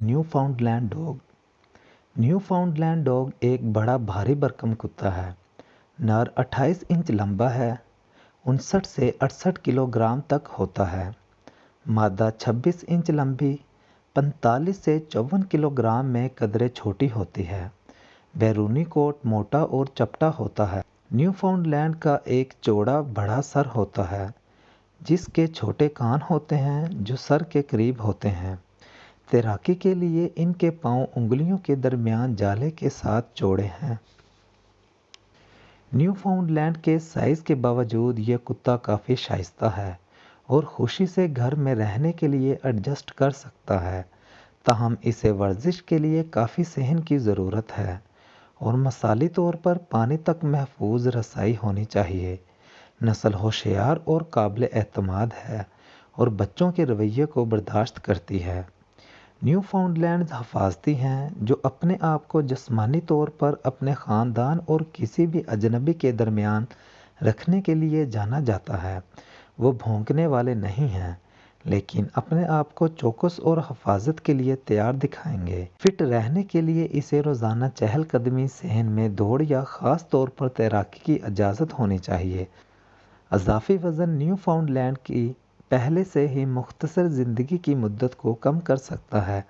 New फाउंडलैंड dog. New फाउंडलैंड dog एक बड़ा भारी भरकम कुत्ता है। नर 28 इंच लंबा है, 59 से 68 किलोग्राम तक होता है। मादा 26 इंच लंबी, 45 से 54 किलोग्राम में कदरे छोटी होती है। बैरूनी कोट मोटा और चपटा होता है। न्यू फाउंडलैंड का एक चौड़ा बड़ा सर होता है, जिसके छोटे कान होते हैं जो सर के करीब होते हैं। तैराकी के लिए इनके पांव उंगलियों के दरमियान जाले के साथ चौड़े हैं। न्यू फाउंडलैंड के साइज के बावजूद यह कुत्ता काफ़ी शाइस्ता है और खुशी से घर में रहने के लिए एडजस्ट कर सकता है। ताहम इसे वर्जिश के लिए काफ़ी सहन की ज़रूरत है और मसाली तौर पर पानी तक महफूज रसाई होनी चाहिए। नस्ल होशियार और काबिल एतमाद है और बच्चों के रवैये को बर्दाश्त करती है। न्यू फाउंडलैंड हफाजती हैं जो अपने आप को जिस्मानी तौर पर अपने ख़ानदान और किसी भी अजनबी के दरमियान रखने के लिए जाना जाता है। वो भौंकने वाले नहीं हैं, लेकिन अपने आप को चौकस और हफाजत के लिए तैयार दिखाएंगे। फिट रहने के लिए इसे रोज़ाना चहलकदमी, सहन में दौड़ या ख़ास तौर पर तैराकी की इजाज़त होनी चाहिए। अज़ाफ़ी वज़न न्यू फाउंडलैंड की पहले से ही मुख्तसर ज़िंदगी की मुद्दत को कम कर सकता है।